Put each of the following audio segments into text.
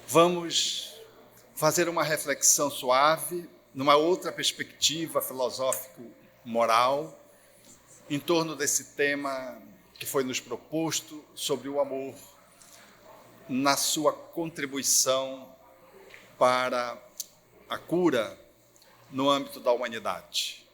Vamos fazer uma reflexão suave, numa outra perspectiva filosófico-moral, em torno desse tema que foi nos proposto sobre o amor, na sua contribuição para a cura no âmbito da humanidade.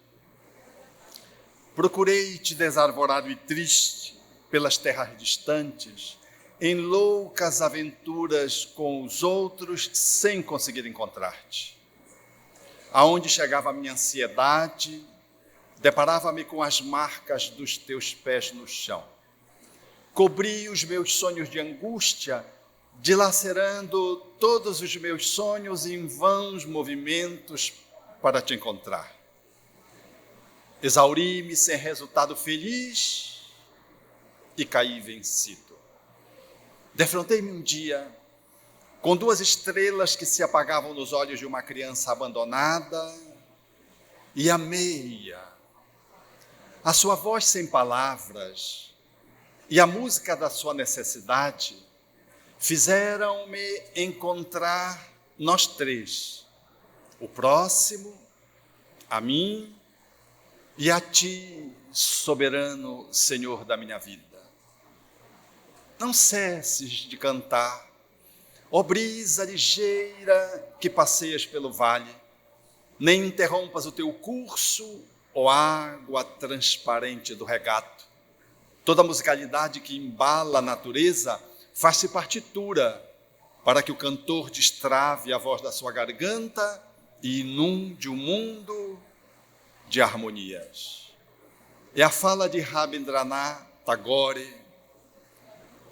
Procurei-te desarvorado e triste pelas terras distantes, em loucas aventuras com os outros, sem conseguir encontrar-te. Aonde chegava a minha ansiedade, deparava-me com as marcas dos teus pés no chão. Cobri os meus sonhos de angústia, dilacerando todos os meus sonhos em vãos movimentos para te encontrar. Exauri-me sem resultado feliz e caí vencido. Defrontei-me um dia com duas estrelas que se apagavam nos olhos de uma criança abandonada e amei-a. A sua voz sem palavras e a música da sua necessidade fizeram-me encontrar nós três, o próximo, a mim e a ti, soberano Senhor da minha vida. Não cesses de cantar, ó brisa ligeira que passeias pelo vale, nem interrompas o teu curso, ó água transparente do regato. Toda musicalidade que embala a natureza faz-se partitura para que o cantor destrave a voz da sua garganta e inunde o mundo de harmonias. É a fala de Rabindranath Tagore,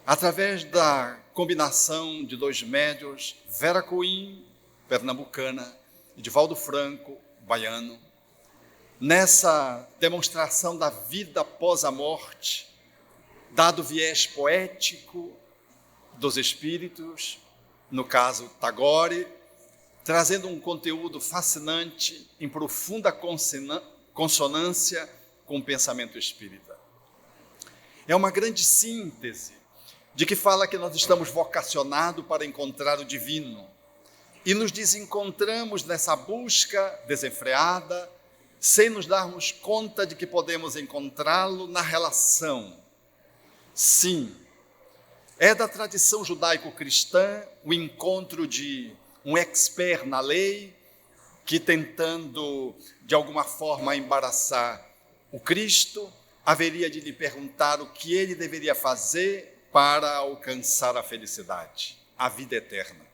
através da combinação de dois médios, Vera Coim, pernambucana, e Divaldo Franco, baiano, nessa demonstração da vida após a morte, dado o viés poético dos espíritos, no caso Tagore, trazendo um conteúdo fascinante em profunda consonância com o pensamento espírita. É uma grande síntese de que fala que nós estamos vocacionados para encontrar o divino e nos desencontramos nessa busca desenfreada, sem nos darmos conta de que podemos encontrá-lo na relação. Sim, é da tradição judaico-cristã o encontro de um expert na lei que, tentando de alguma forma embaraçar o Cristo, haveria de lhe perguntar o que ele deveria fazer para alcançar a felicidade, a vida eterna,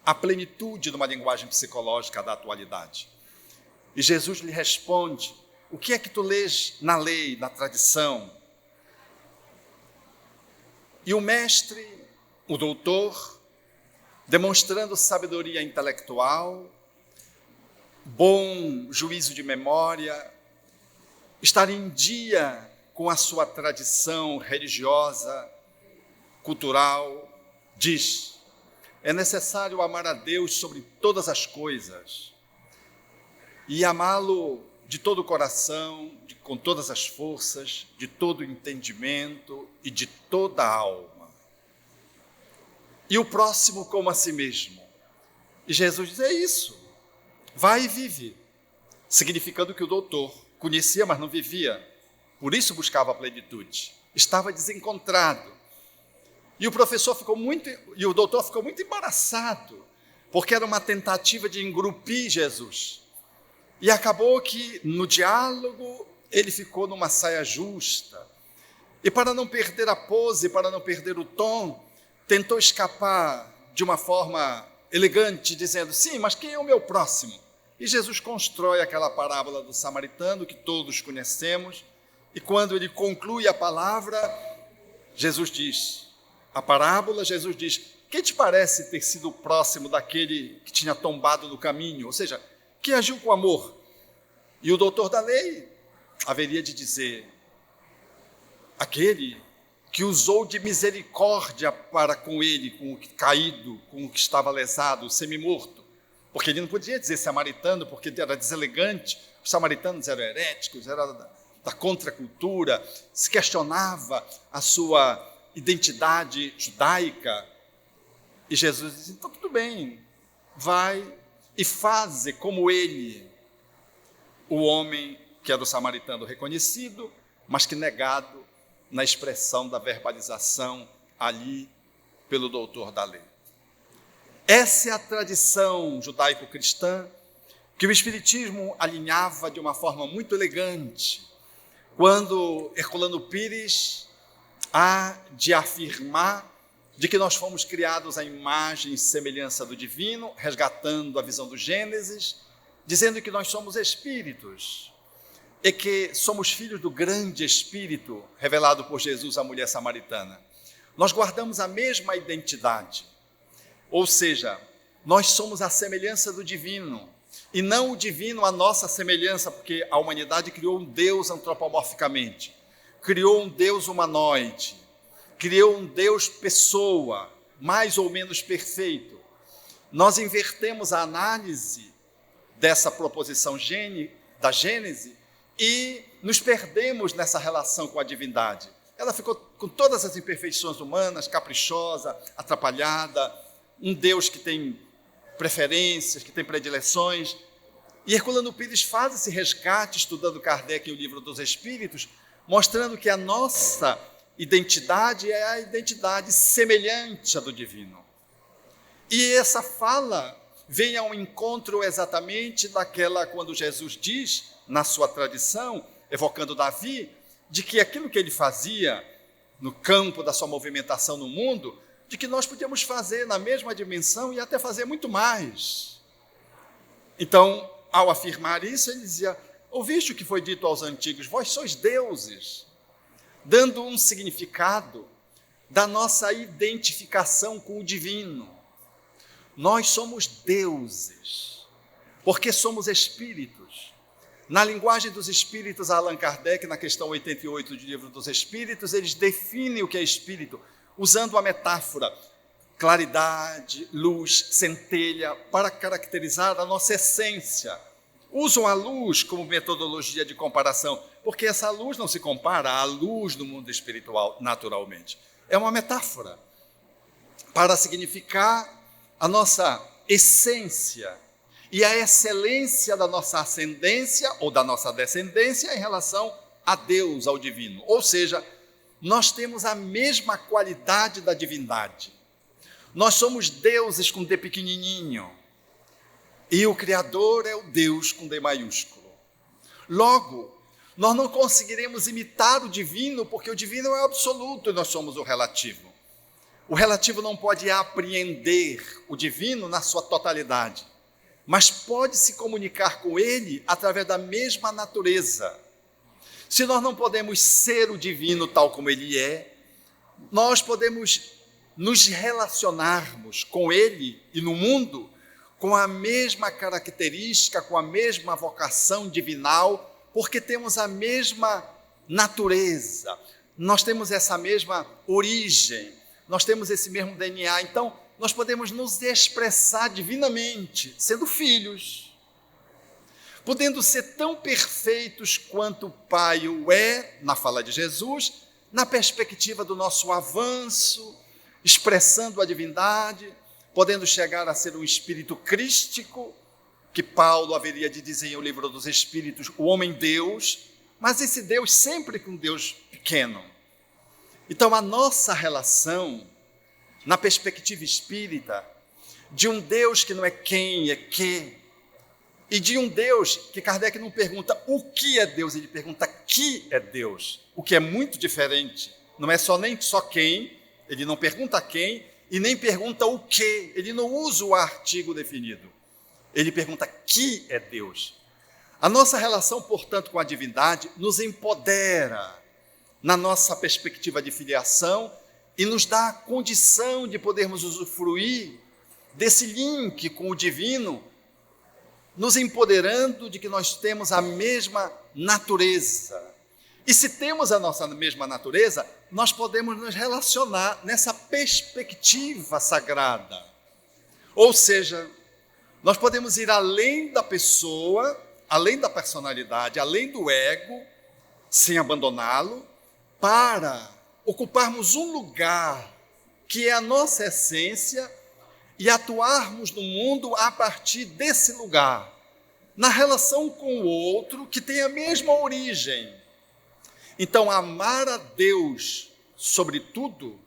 a plenitude numa linguagem psicológica da atualidade. E Jesus lhe responde: o que é que tu lês na lei, na tradição? E o mestre, o doutor, demonstrando sabedoria intelectual, bom juízo de memória, estar em dia com a sua tradição religiosa, cultural, diz: é necessário amar a Deus sobre todas as coisas e amá-lo de todo o coração, com todas as forças, de todo o entendimento e de toda a alma. E o próximo como a si mesmo. E Jesus diz: é isso, vai e vive. Significando que o doutor conhecia, mas não vivia. Por isso buscava a plenitude. Estava desencontrado. E o doutor ficou muito embaraçado, porque era uma tentativa de engrupir Jesus. E acabou que, no diálogo, ele ficou numa saia justa. E para não perder a pose, para não perder o tom, tentou escapar de uma forma elegante, dizendo: sim, mas quem é o meu próximo? E Jesus constrói aquela parábola do samaritano, que todos conhecemos, e quando ele conclui a palavra, Jesus diz quem te parece ter sido o próximo daquele que tinha tombado no caminho? Ou seja, que agiu com amor. E o doutor da lei haveria de dizer: aquele que usou de misericórdia para com ele, com o caído, com o que estava lesado, semi-morto. Porque ele não podia dizer samaritano, porque era deselegante. Os samaritanos eram heréticos, era da contracultura, se questionava a sua identidade judaica. E Jesus diz: então tudo tudo bem, vai e faze como ele, o homem que era o samaritano reconhecido, mas que negado na expressão da verbalização ali pelo doutor da lei. Essa é a tradição judaico-cristã que o Espiritismo alinhava de uma forma muito elegante, quando Herculano Pires há de afirmar de que nós fomos criados à imagem e semelhança do divino, resgatando a visão do Gênesis, dizendo que nós somos espíritos e que somos filhos do grande Espírito revelado por Jesus à mulher samaritana. Nós guardamos a mesma identidade, ou seja, nós somos a semelhança do divino, e não o divino a nossa semelhança, porque a humanidade criou um Deus antropomorficamente, criou um Deus humanoide, criou um Deus pessoa, mais ou menos perfeito. Nós invertemos a análise dessa proposição da Gênese e nos perdemos nessa relação com a divindade. Ela ficou com todas as imperfeições humanas, caprichosa, atrapalhada, um Deus que tem preferências, que tem predileções. E Herculano Pires faz esse resgate, estudando Kardec em O Livro dos Espíritos, mostrando que a nossa identidade é a identidade semelhante à do divino. E essa fala vem ao encontro exatamente daquela quando Jesus diz, na sua tradição, evocando Davi, de que aquilo que ele fazia no campo da sua movimentação no mundo, de que nós podíamos fazer na mesma dimensão e até fazer muito mais. Então, ao afirmar isso, ele dizia: ouviste o que foi dito aos antigos, vós sois deuses, dando um significado da nossa identificação com o divino. Nós somos deuses, porque somos espíritos. Na linguagem dos espíritos, Allan Kardec, na questão 88 do Livro dos Espíritos, eles definem o que é espírito, usando a metáfora claridade, luz, centelha, para caracterizar a nossa essência. Usam a luz como metodologia de comparação, porque essa luz não se compara à luz do mundo espiritual, naturalmente. É uma metáfora para significar a nossa essência e a excelência da nossa ascendência ou da nossa descendência em relação a Deus, ao divino. Ou seja, nós temos a mesma qualidade da divindade. Nós somos deuses com D pequenininho. E o Criador é o Deus com D maiúsculo. Logo, nós não conseguiremos imitar o divino, porque o divino é o absoluto e nós somos o relativo. O relativo não pode apreender o divino na sua totalidade, mas pode se comunicar com ele através da mesma natureza. Se nós não podemos ser o divino tal como ele é, nós podemos nos relacionarmos com ele e no mundo com a mesma característica, com a mesma vocação divinal, porque temos a mesma natureza, nós temos essa mesma origem, nós temos esse mesmo DNA. Então, nós podemos nos expressar divinamente, sendo filhos, podendo ser tão perfeitos quanto o Pai o é, na fala de Jesus, na perspectiva do nosso avanço, expressando a divindade, podendo chegar a ser um espírito crístico, que Paulo haveria de dizer em O Livro dos Espíritos, o homem-deus, mas esse Deus sempre com um Deus pequeno. Então, a nossa relação, na perspectiva espírita, de um Deus que não é quem, é que, e de um Deus que Kardec não pergunta o que é Deus, ele pergunta que é Deus, o que é muito diferente. Não é nem só quem, ele não pergunta quem, e nem pergunta o que, ele não usa o artigo definido. Ele pergunta que é Deus. A nossa relação, portanto, com a divindade nos empodera na nossa perspectiva de filiação e nos dá a condição de podermos usufruir desse link com o divino, nos empoderando de que nós temos a mesma natureza. E se temos a nossa mesma natureza, nós podemos nos relacionar nessa perspectiva sagrada. Ou seja, nós podemos ir além da pessoa, além da personalidade, além do ego, sem abandoná-lo, para ocuparmos um lugar que é a nossa essência e atuarmos no mundo a partir desse lugar, na relação com o outro que tem a mesma origem. Então, amar a Deus sobre tudo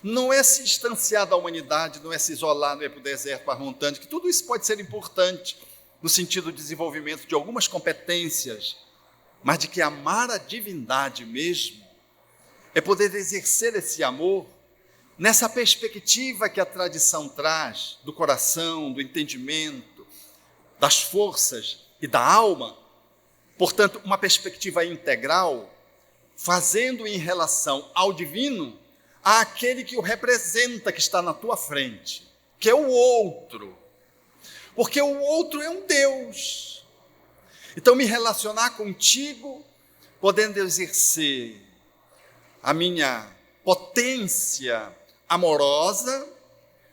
não é se distanciar da humanidade, não é se isolar, não é para o deserto, para a montanha, que tudo isso pode ser importante no sentido de desenvolvimento de algumas competências, mas de que amar a divindade mesmo é poder exercer esse amor nessa perspectiva que a tradição traz, do coração, do entendimento, das forças e da alma, portanto, uma perspectiva integral, fazendo em relação ao divino, àquele que o representa, que está na tua frente, que é o outro, porque o outro é um Deus. Então, me relacionar contigo, podendo exercer a minha potência amorosa,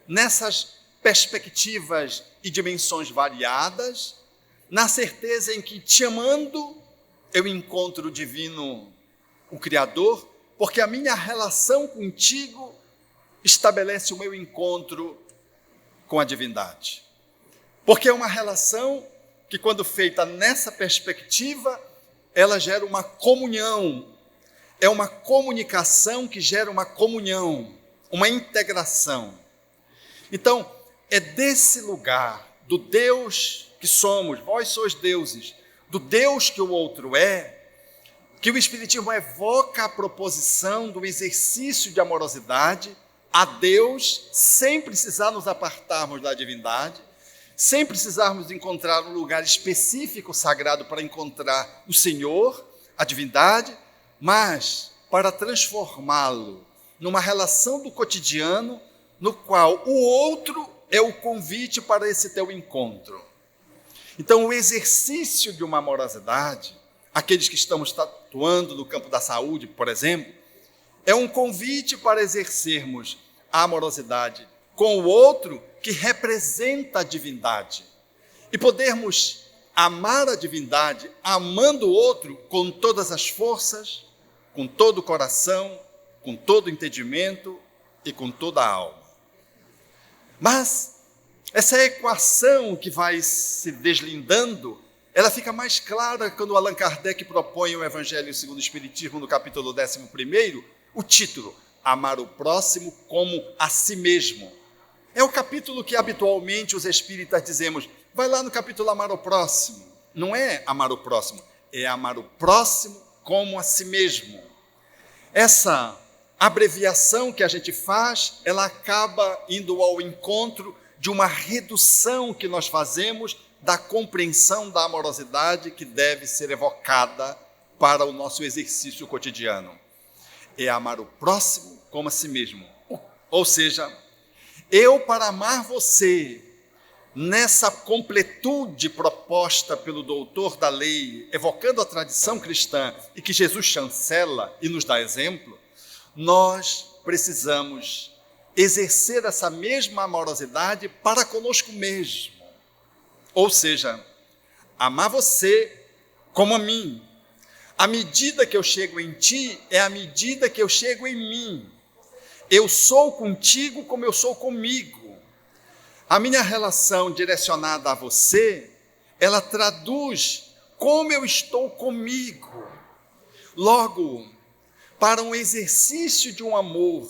nessas perspectivas e dimensões variadas, na certeza em que, te amando, eu encontro o divino, o Criador, porque a minha relação contigo estabelece o meu encontro com a divindade. Porque é uma relação que, quando feita nessa perspectiva, ela gera uma comunhão, é uma comunicação que gera uma comunhão, uma integração. Então, é desse lugar, do Deus que somos, vós sois deuses, do Deus que o outro é, que o Espiritismo evoca a proposição do exercício de amorosidade a Deus, sem precisar nos apartarmos da divindade, sem precisarmos encontrar um lugar específico sagrado para encontrar o Senhor, a divindade, mas para transformá-lo numa relação do cotidiano, no qual o outro é o convite para esse teu encontro. Então, o exercício de uma amorosidade, aqueles que estamos atuando no campo da saúde, por exemplo, é um convite para exercermos a amorosidade com o outro que representa a divindade e podermos amar a divindade amando o outro com todas as forças, com todo o coração, com todo o entendimento e com toda a alma. Mas essa equação que vai se deslindando, ela fica mais clara quando Allan Kardec propõe o Evangelho segundo o Espiritismo, no capítulo 11, o título, Amar o Próximo como a Si Mesmo. É o capítulo que habitualmente os espíritas dizemos, vai lá no capítulo Amar o Próximo. Não é amar o próximo, é amar o próximo como a si mesmo. Essa abreviação que a gente faz, ela acaba indo ao encontro de uma redução que nós fazemos da compreensão da amorosidade que deve ser evocada para o nosso exercício cotidiano. É amar o próximo como a si mesmo. Ou seja, eu, para amar você, nessa completude proposta pelo doutor da lei, evocando a tradição cristã e que Jesus chancela e nos dá exemplo, nós precisamos exercer essa mesma amorosidade para conosco mesmo. Ou seja, amar você como a mim. A medida que eu chego em ti é a medida que eu chego em mim. Eu sou contigo como eu sou comigo. A minha relação direcionada a você, ela traduz como eu estou comigo. Logo, para um exercício de um amor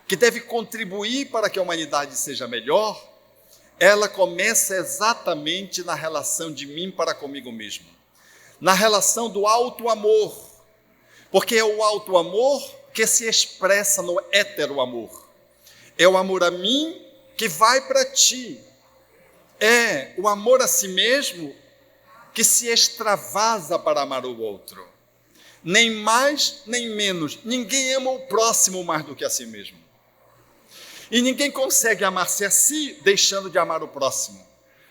que deve contribuir para que a humanidade seja melhor, ela começa exatamente na relação de mim para comigo mesmo, na relação do auto-amor, porque é o auto-amor que se expressa no hétero-amor. É o amor a mim que vai para ti. É o amor a si mesmo que se extravasa para amar o outro. Nem mais, nem menos. Ninguém ama o próximo mais do que a si mesmo. E ninguém consegue amar-se a si deixando de amar o próximo.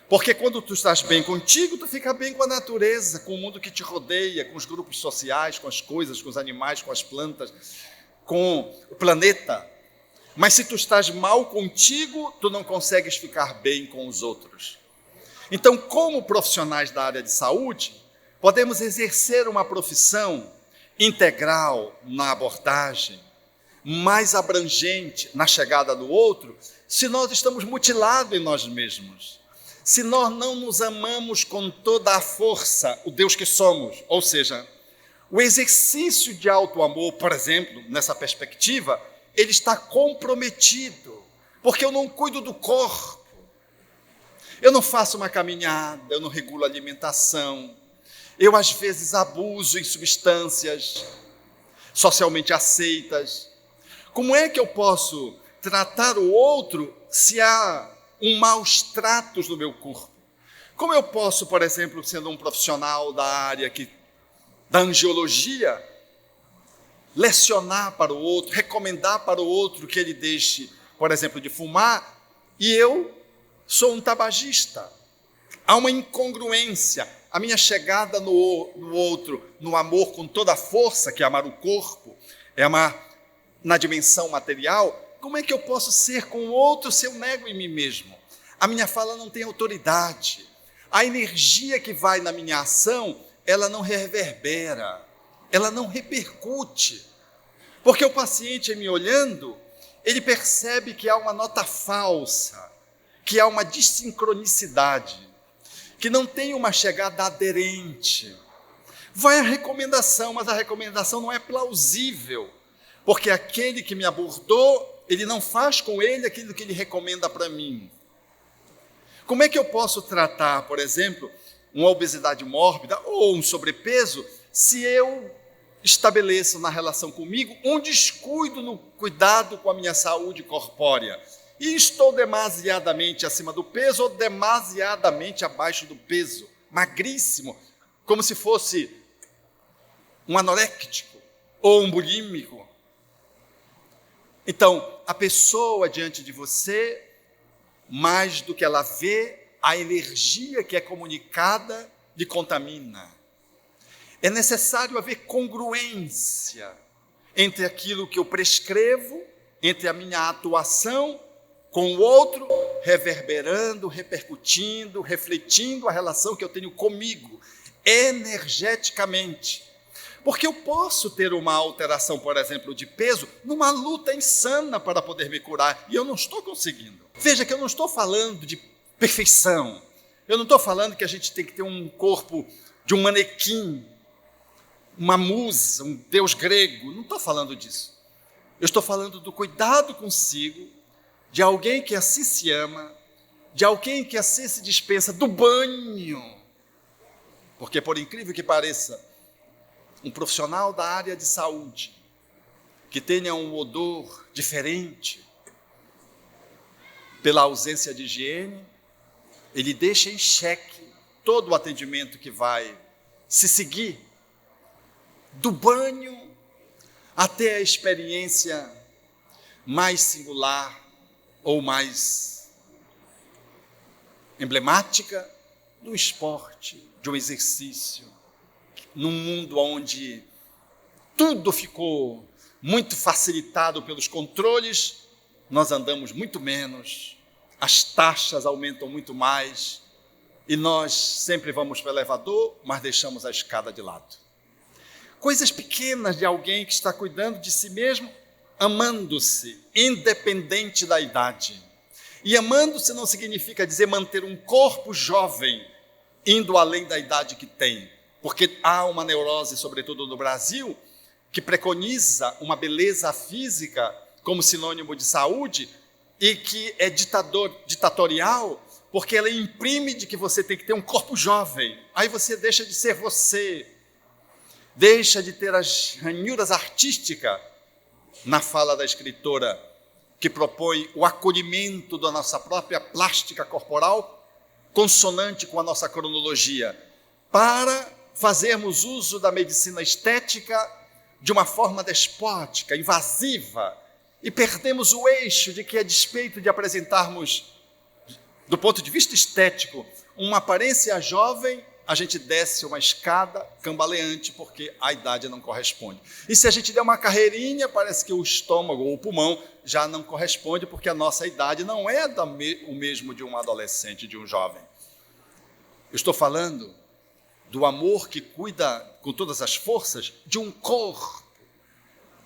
Porque quando tu estás bem contigo, tu fica bem com a natureza, com o mundo que te rodeia, com os grupos sociais, com as coisas, com os animais, com as plantas, com o planeta. Mas se tu estás mal contigo, tu não consegues ficar bem com os outros. Então, como profissionais da área de saúde, podemos exercer uma profissão integral na abordagem, mais abrangente na chegada do outro, se nós estamos mutilados em nós mesmos, se nós não nos amamos com toda a força, o Deus que somos, ou seja, o exercício de auto-amor, por exemplo, nessa perspectiva, ele está comprometido, porque eu não cuido do corpo, eu não faço uma caminhada, eu não regulo a alimentação, eu às vezes abuso em substâncias socialmente aceitas. Como é que eu posso tratar o outro se há maus tratos no meu corpo? Como eu posso, por exemplo, sendo um profissional da área da angiologia, lecionar para o outro, recomendar para o outro que ele deixe, por exemplo, de fumar, e eu sou um tabagista? Há uma incongruência. A minha chegada no outro, no amor com toda a força, que é amar o corpo, é amar na dimensão material. Como é que eu posso ser com o outro se eu nego em mim mesmo? A minha fala não tem autoridade. A energia que vai na minha ação, ela não reverbera, ela não repercute. Porque o paciente, me olhando, ele percebe que há uma nota falsa, que há uma desincronicidade, que não tem uma chegada aderente. Vai a recomendação, mas a recomendação não é plausível, porque aquele que me abordou, ele não faz com ele aquilo que ele recomenda para mim. Como é que eu posso tratar, por exemplo, uma obesidade mórbida ou um sobrepeso, se eu estabeleço na relação comigo um descuido no cuidado com a minha saúde corpórea? E estou demasiadamente acima do peso ou demasiadamente abaixo do peso, magríssimo, como se fosse um anoréctico ou um bulímico. Então, a pessoa diante de você, mais do que ela vê, a energia que é comunicada lhe contamina. É necessário haver congruência entre aquilo que eu prescrevo, entre a minha atuação com o outro, reverberando, repercutindo, refletindo a relação que eu tenho comigo, energeticamente. Porque eu posso ter uma alteração, por exemplo, de peso, numa luta insana para poder me curar, e eu não estou conseguindo. Veja que eu não estou falando de perfeição, eu não estou falando que a gente tem que ter um corpo de um manequim, uma musa, um deus grego, não estou falando disso. Eu estou falando do cuidado consigo, de alguém que assim se ama, de alguém que assim se dispensa do banho. Porque, por incrível que pareça, um profissional da área de saúde, que tenha um odor diferente, pela ausência de higiene, ele deixa em xeque todo o atendimento que vai se seguir, do banho até a experiência mais singular ou mais emblemática do esporte, de um exercício, num mundo onde tudo ficou muito facilitado pelos controles, nós andamos muito menos, as taxas aumentam muito mais, e nós sempre vamos para o elevador, mas deixamos a escada de lado. Coisas pequenas de alguém que está cuidando de si mesmo, amando-se, independente da idade. E amando-se não significa dizer manter um corpo jovem, indo além da idade que tem, porque há uma neurose, sobretudo no Brasil, que preconiza uma beleza física como sinônimo de saúde e que é ditatorial, porque ela imprime de que você tem que ter um corpo jovem. Aí você deixa de ser você, deixa de ter as ranhuras artísticas na fala da escritora, que propõe o acolhimento da nossa própria plástica corporal, consonante com a nossa cronologia, para fazermos uso da medicina estética de uma forma despótica, invasiva, e perdemos o eixo de que, a despeito de apresentarmos, do ponto de vista estético, uma aparência jovem, a gente desce uma escada cambaleante, porque a idade não corresponde. E se a gente der uma carreirinha, parece que o estômago ou o pulmão já não corresponde, porque a nossa idade não é o mesmo de um adolescente, de um jovem. Eu estou falando do amor que cuida com todas as forças de um corpo,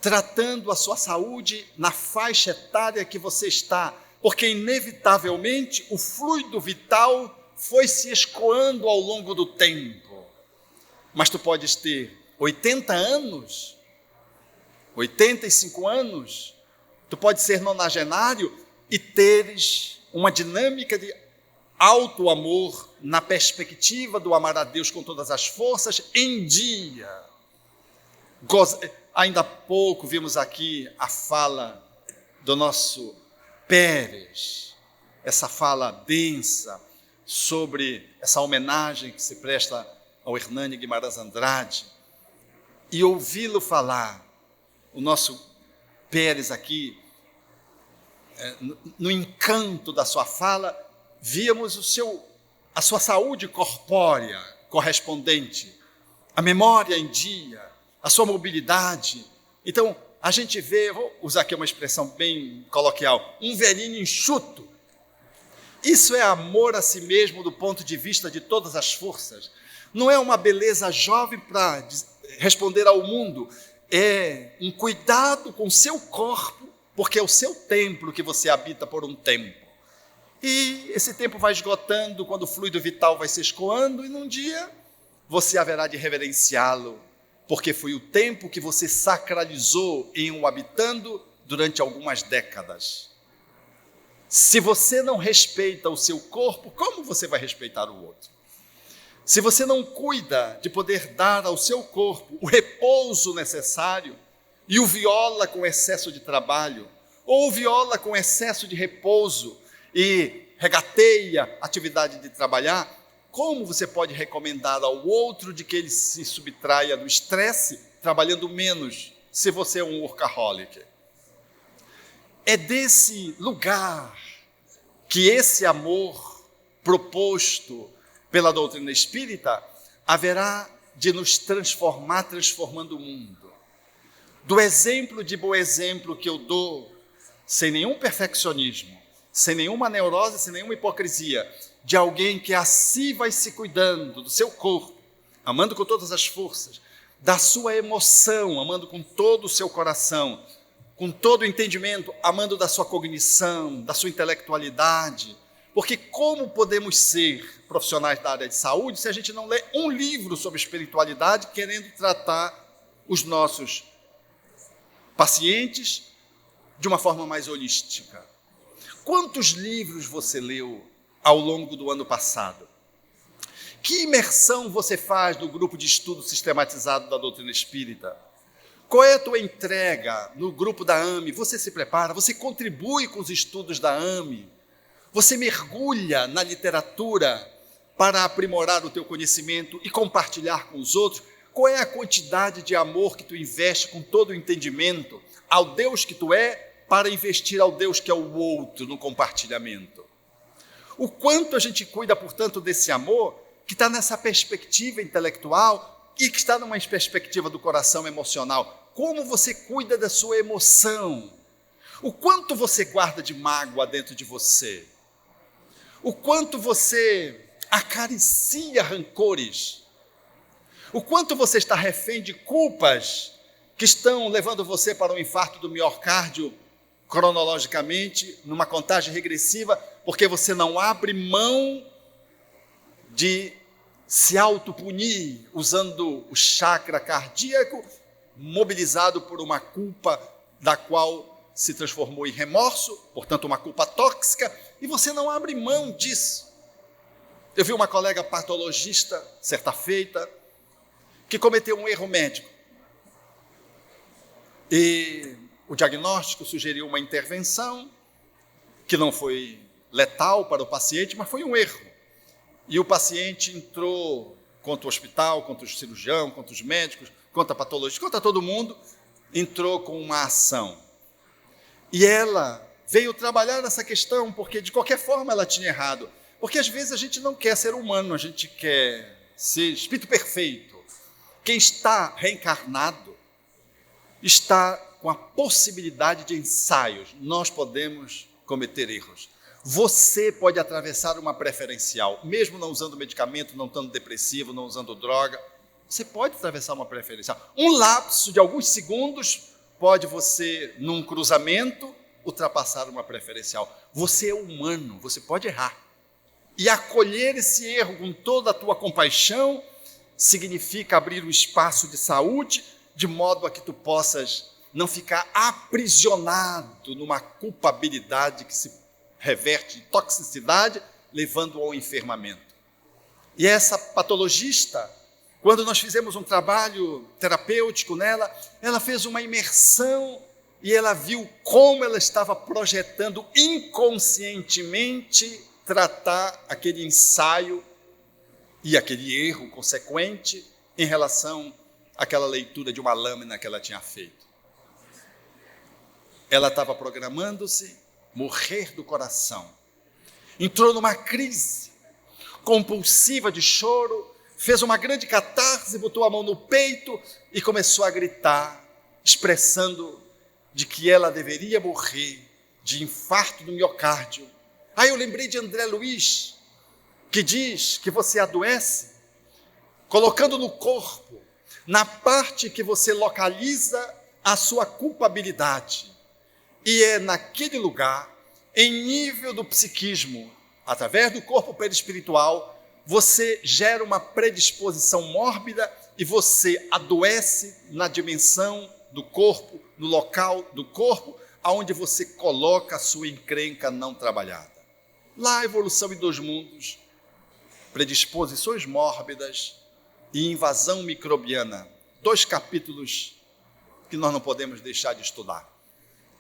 tratando a sua saúde na faixa etária que você está, porque inevitavelmente o fluido vital foi se escoando ao longo do tempo. Mas tu podes ter 80 anos, 85 anos, tu pode ser nonagenário e teres uma dinâmica de alto amor na perspectiva do amar a Deus com todas as forças em dia. Ainda há pouco vimos aqui a fala do nosso Pérez, essa fala densa sobre essa homenagem que se presta ao Hernani Guimarães Andrade, e ouvi-lo falar, o nosso Pérez aqui, no encanto da sua fala, víamos a sua saúde corpórea correspondente, a memória em dia, a sua mobilidade. Então, a gente vê, vou usar aqui uma expressão bem coloquial, um velhinho enxuto. Isso é amor a si mesmo do ponto de vista de todas as forças. Não é uma beleza jovem para responder ao mundo, é um cuidado com o seu corpo, porque é o seu templo que você habita por um tempo. E esse tempo vai esgotando quando o fluido vital vai se escoando, e num dia você haverá de reverenciá-lo, porque foi o tempo que você sacralizou em o habitando durante algumas décadas. Se você não respeita o seu corpo, como você vai respeitar o outro? Se você não cuida de poder dar ao seu corpo o repouso necessário e o viola com excesso de trabalho, ou o viola com excesso de repouso e regateia a atividade de trabalhar, como você pode recomendar ao outro de que ele se subtraia do estresse trabalhando menos, se você é um workaholic? É desse lugar que esse amor proposto pela doutrina espírita haverá de nos transformar, transformando o mundo. Do exemplo de bom exemplo que eu dou, sem nenhum perfeccionismo, sem nenhuma neurose, sem nenhuma hipocrisia, de alguém que assim vai se cuidando do seu corpo, amando com todas as forças, da sua emoção, amando com todo o seu coração, com todo o entendimento, amando da sua cognição, da sua intelectualidade. Porque como podemos ser profissionais da área de saúde se a gente não lê um livro sobre espiritualidade querendo tratar os nossos pacientes de uma forma mais holística? Quantos livros você leu ao longo do ano passado? Que imersão você faz no grupo de estudo sistematizado da doutrina espírita? Qual é a tua entrega no grupo da AME? Você se prepara? Você contribui com os estudos da AME? Você mergulha na literatura para aprimorar o teu conhecimento e compartilhar com os outros? Qual é a quantidade de amor que tu investe com todo o entendimento ao Deus que tu é, para investir ao Deus que é o outro no compartilhamento? O quanto a gente cuida, portanto, desse amor que está nessa perspectiva intelectual e que está numa perspectiva do coração emocional. Como você cuida da sua emoção? O quanto você guarda de mágoa dentro de você? O quanto você acaricia rancores? O quanto você está refém de culpas que estão levando você para um infarto do miocárdio cronologicamente, numa contagem regressiva, porque você não abre mão de se autopunir usando o chakra cardíaco, mobilizado por uma culpa da qual se transformou em remorso, portanto uma culpa tóxica, e você não abre mão disso. Eu vi uma colega patologista, certa feita, que cometeu um erro médico. E o diagnóstico sugeriu uma intervenção que não foi letal para o paciente, mas foi um erro. E o paciente entrou contra o hospital, contra o cirurgião, contra os médicos, contra a patologista, contra todo mundo, entrou com uma ação. E ela veio trabalhar nessa questão, porque de qualquer forma ela tinha errado. Porque às vezes a gente não quer ser humano, a gente quer ser espírito perfeito. Quem está reencarnado está com a possibilidade de ensaios. Nós podemos cometer erros. Você pode atravessar uma preferencial, mesmo não usando medicamento, não estando depressivo, não usando droga. Você pode atravessar uma preferencial. Um lapso de alguns segundos pode você, num cruzamento, ultrapassar uma preferencial. Você é humano, você pode errar. E acolher esse erro com toda a tua compaixão significa abrir um espaço de saúde, de modo a que tu possas não ficar aprisionado numa culpabilidade que se reverte em toxicidade, levando ao enfermamento. E essa patologista, quando nós fizemos um trabalho terapêutico nela, ela fez uma imersão e ela viu como ela estava projetando inconscientemente tratar aquele ensaio e aquele erro consequente em relação àquela leitura de uma lâmina que ela tinha feito. Ela estava programando-se morrer do coração. Entrou numa crise compulsiva de choro, fez uma grande catarse, botou a mão no peito e começou a gritar, expressando de que ela deveria morrer de infarto do miocárdio. Aí eu lembrei de André Luiz, que diz que você adoece colocando no corpo, na parte que você localiza a sua culpabilidade. E é naquele lugar, em nível do psiquismo, através do corpo perispiritual, você gera uma predisposição mórbida e você adoece na dimensão do corpo, no local do corpo, aonde você coloca a sua encrenca não trabalhada. Lá, a evolução em 2 mundos, predisposições mórbidas e invasão microbiana. 2 capítulos que nós não podemos deixar de estudar.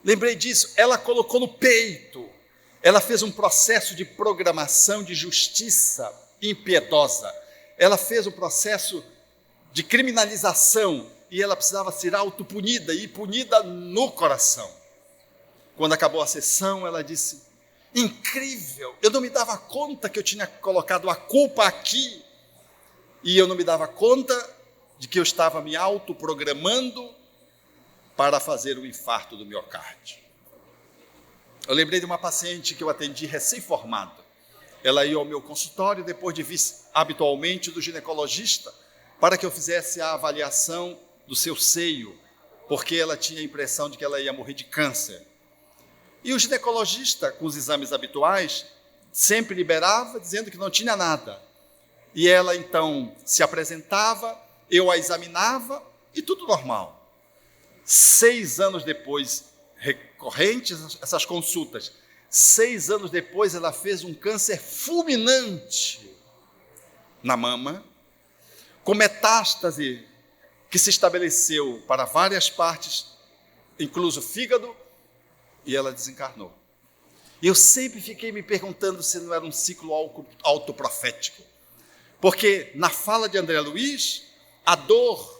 Lembrei disso, ela colocou no peito, ela fez um processo de programação de justiça impiedosa, ela fez um processo de criminalização e ela precisava ser autopunida e punida no coração. Quando acabou a sessão, ela disse, incrível, eu não me dava conta que eu tinha colocado a culpa aqui e eu não me dava conta de que eu estava me autoprogramando para fazer o infarto do miocárdio. Eu lembrei de uma paciente que eu atendi recém-formada. Ela ia ao meu consultório depois de vir habitualmente do ginecologista para que eu fizesse a avaliação do seu seio, porque ela tinha a impressão de que ela ia morrer de câncer. E o ginecologista, com os exames habituais, sempre liberava, dizendo que não tinha nada. E ela, então, se apresentava, eu a examinava e tudo normal. 6 anos depois, recorrentes essas consultas, 6 anos depois ela fez um câncer fulminante na mama, com metástase que se estabeleceu para várias partes, incluso o fígado, e ela desencarnou. E eu sempre fiquei me perguntando se não era um ciclo autoprofético, porque na fala de André Luiz, a dor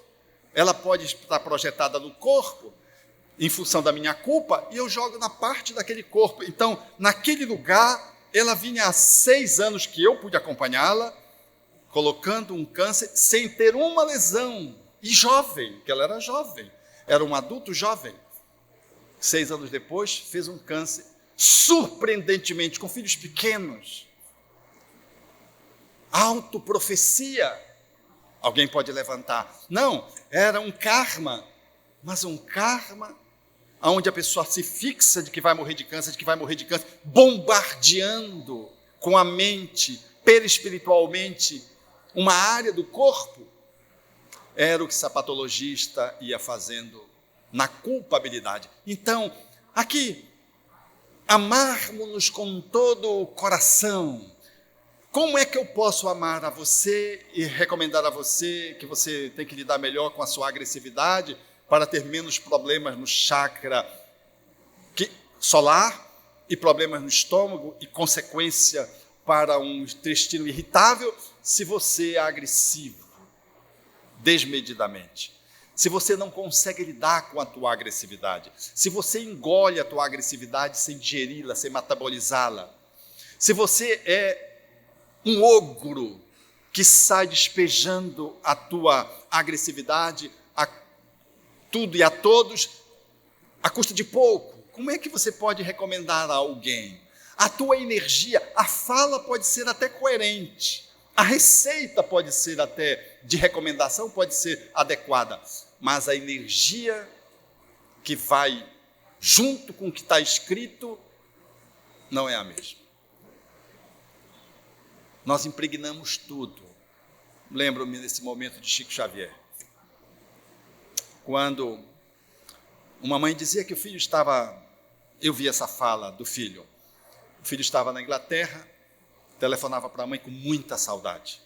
ela pode estar projetada no corpo, em função da minha culpa, e eu jogo na parte daquele corpo. Então, naquele lugar, ela vinha há 6 anos que eu pude acompanhá-la, colocando um câncer sem ter uma lesão. E jovem, que ela era jovem, era um adulto jovem. 6 anos depois, fez um câncer, surpreendentemente, com filhos pequenos. Autoprofecia. Alguém pode levantar. Não, era um karma, mas um karma onde a pessoa se fixa de que vai morrer de câncer, bombardeando com a mente, perispiritualmente, uma área do corpo. Era o que essa patologista ia fazendo na culpabilidade. Então, aqui, amarmos-nos com todo o coração. Como é que eu posso amar a você e recomendar a você que você tem que lidar melhor com a sua agressividade para ter menos problemas no chakra solar e problemas no estômago e consequência para um intestino irritável se você é agressivo desmedidamente? Se você não consegue lidar com a tua agressividade, se você engole a tua agressividade sem digeri-la, sem metabolizá-la, se você é um ogro que sai despejando a tua agressividade a tudo e a todos, à custa de pouco, como é que você pode recomendar a alguém? A tua energia, a fala pode ser até coerente, a receita pode ser até de recomendação, pode ser adequada, mas a energia que vai junto com o que está escrito, não é a mesma. Nós impregnamos tudo. Lembro-me desse momento de Chico Xavier, quando uma mãe dizia que o filho estava, eu vi essa fala do filho, o filho estava na Inglaterra, telefonava para a mãe com muita saudade,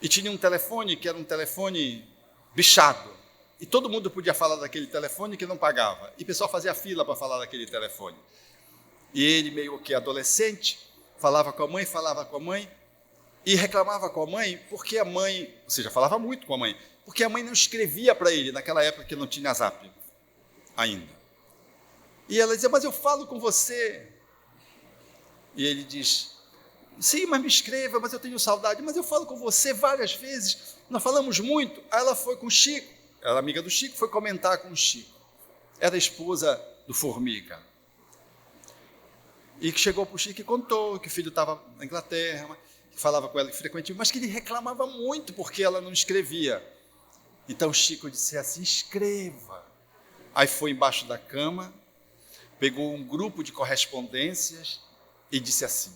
e tinha um telefone que era um telefone bichado, e todo mundo podia falar daquele telefone que não pagava, e o pessoal fazia fila para falar daquele telefone, e ele meio que adolescente, falava com a mãe, e reclamava com a mãe, porque a mãe, ou seja, falava muito com a mãe, porque a mãe não escrevia para ele, naquela época que não tinha Zap ainda. E ela dizia, mas eu falo com você. E ele diz, sim, mas me escreva, mas eu tenho saudade, mas eu falo com você várias vezes, nós falamos muito. Aí ela foi com o Chico, ela era amiga do Chico, foi comentar com o Chico. Era a esposa do Formiga. E que chegou para o Chico e contou que o filho estava na Inglaterra, que falava com ela frequentemente, mas que ele reclamava muito porque ela não escrevia. Então Chico disse assim, escreva. Aí foi embaixo da cama, pegou um grupo de correspondências e disse assim,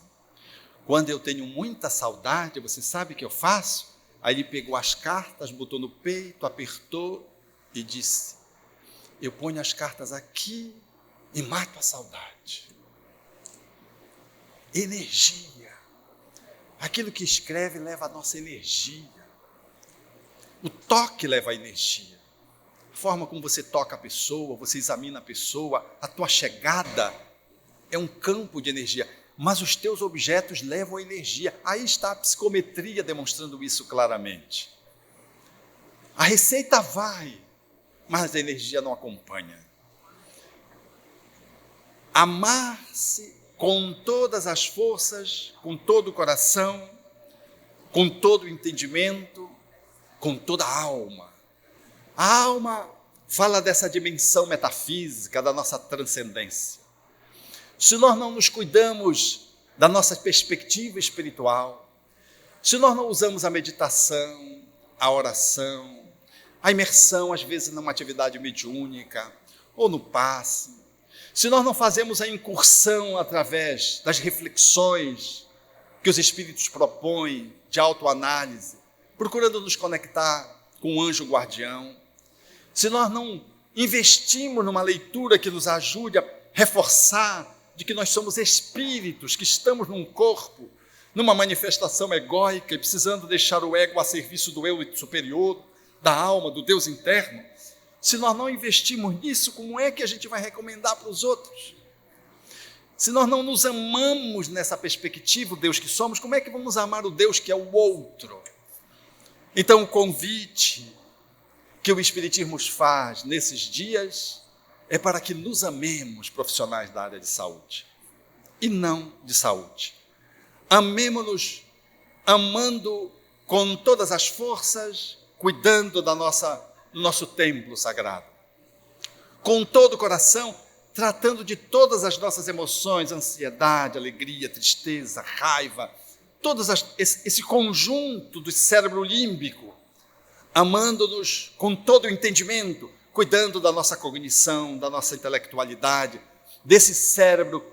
quando eu tenho muita saudade, você sabe o que eu faço? Aí ele pegou as cartas, botou no peito, apertou e disse, eu ponho as cartas aqui e mato a saudade. Energia. Aquilo que escreve leva a nossa energia. O toque leva a energia. A forma como você toca a pessoa, você examina a pessoa, a tua chegada é um campo de energia. Mas os teus objetos levam a energia. Aí está a psicometria demonstrando isso claramente. A receita vai, mas a energia não acompanha. Amar-se com todas as forças, com todo o coração, com todo o entendimento, com toda a alma. A alma fala dessa dimensão metafísica da nossa transcendência. Se nós não nos cuidamos da nossa perspectiva espiritual, se nós não usamos a meditação, a oração, a imersão, às vezes, numa atividade mediúnica ou no passe, se nós não fazemos a incursão através das reflexões que os Espíritos propõem de autoanálise, procurando nos conectar com o anjo guardião, se nós não investimos numa leitura que nos ajude a reforçar de que nós somos espíritos, que estamos num corpo, numa manifestação egóica e precisando deixar o ego a serviço do eu superior, da alma, do Deus interno, se nós não investimos nisso, como é que a gente vai recomendar para os outros? Se nós não nos amamos nessa perspectiva, o Deus que somos, como é que vamos amar o Deus que é o outro? Então, o convite que o Espiritismo faz nesses dias é para que nos amemos, profissionais da área de saúde, e não de saúde. Amemo-nos amando com todas as forças, cuidando do nosso templo sagrado. Com todo o coração, tratando de todas as nossas emoções, ansiedade, alegria, tristeza, raiva, esse conjunto do cérebro límbico, amando-nos com todo o entendimento, cuidando da nossa cognição, da nossa intelectualidade, desse cérebro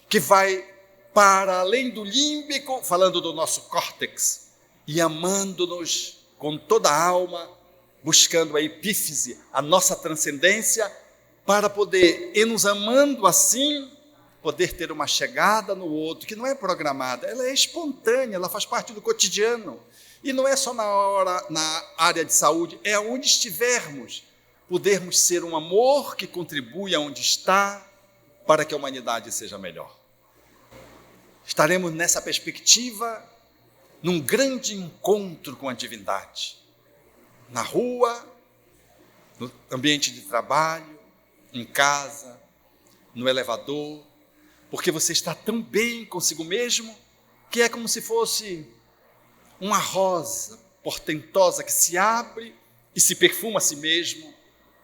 que vai para além do límbico, falando do nosso córtex, e amando-nos com toda a alma, buscando a epífise, a nossa transcendência, para poder, e nos amando assim, poder ter uma chegada no outro, que não é programada, ela é espontânea, ela faz parte do cotidiano. E não é só na área de saúde, é onde estivermos, podermos ser um amor que contribui aonde está, para que a humanidade seja melhor. Estaremos nessa perspectiva, num grande encontro com a divindade, na rua, no ambiente de trabalho, em casa, no elevador, porque você está tão bem consigo mesmo, que é como se fosse uma rosa portentosa que se abre e se perfuma a si mesmo,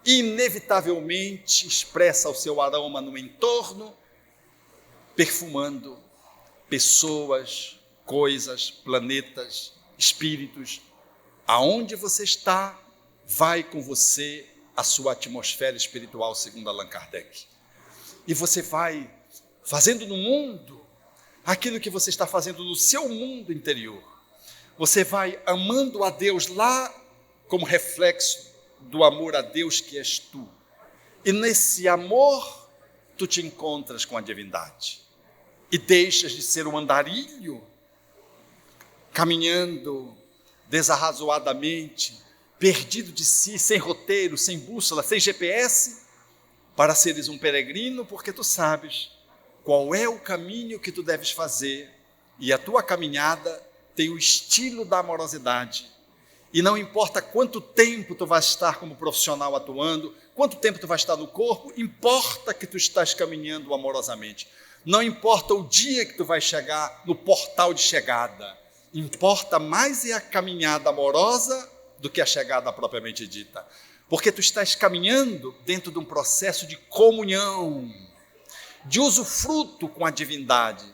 e inevitavelmente expressa o seu aroma no entorno, perfumando pessoas, coisas, planetas, espíritos. Aonde você está, vai com você a sua atmosfera espiritual, segundo Allan Kardec. e você vai fazendo no mundo aquilo que você está fazendo no seu mundo interior. Você vai amando a Deus lá como reflexo do amor a Deus que és tu. E nesse amor, tu te encontras com a divindade. E deixas de ser um andarilho, caminhando desarrazoadamente, perdido de si, sem roteiro, sem bússola, sem GPS, para seres um peregrino, porque tu sabes qual é o caminho que tu deves fazer, e a tua caminhada tem o estilo da amorosidade. E não importa quanto tempo tu vais estar como profissional atuando, quanto tempo tu vais estar no corpo, importa que tu estás caminhando amorosamente. Não importa o dia que tu vais chegar no portal de chegada, importa mais é a caminhada amorosa do que a chegada propriamente dita. Porque tu estás caminhando dentro de um processo de comunhão, de usufruto com a divindade,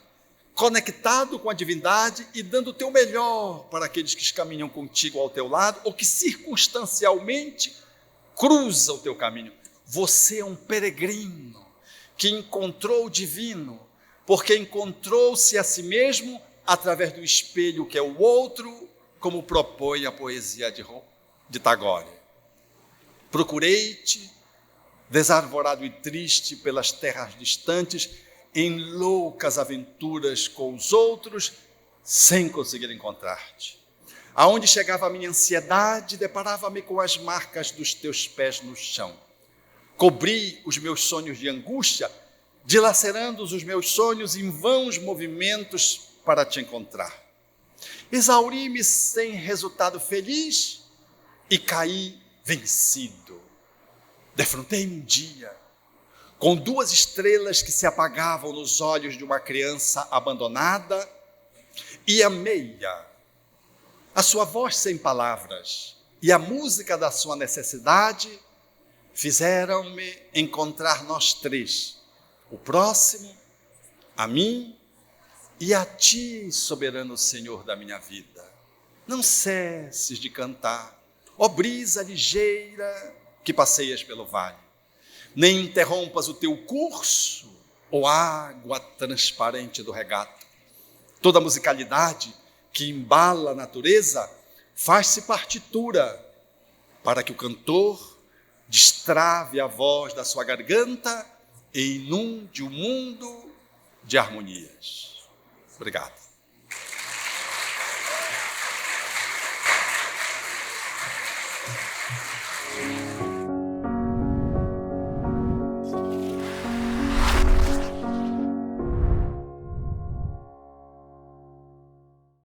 conectado com a divindade e dando o teu melhor para aqueles que caminham contigo ao teu lado ou que circunstancialmente cruzam o teu caminho. Você é um peregrino que encontrou o divino, porque encontrou-se a si mesmo através do espelho que é o outro, como propõe a poesia de Tagore. Procurei-te, desarvorado e triste pelas terras distantes, em loucas aventuras com os outros, sem conseguir encontrar-te. Aonde chegava a minha ansiedade, deparava-me com as marcas dos teus pés no chão. Cobri os meus sonhos de angústia, dilacerando os meus sonhos em vãos movimentos para te encontrar. Exauri-me sem resultado feliz e caí vencido. Defrontei-me um dia com 2 estrelas que se apagavam nos olhos de uma criança abandonada e amei-a. A sua voz sem palavras e a música da sua necessidade fizeram-me encontrar nós 3, o próximo, a mim e a ti, soberano Senhor da minha vida. Não cesses de cantar, ó brisa ligeira que passeias pelo vale. Nem interrompas o teu curso, ó água transparente do regato. Toda musicalidade que embala a natureza faz-se partitura para que o cantor destrave a voz da sua garganta e inunde o mundo de harmonias. Obrigado.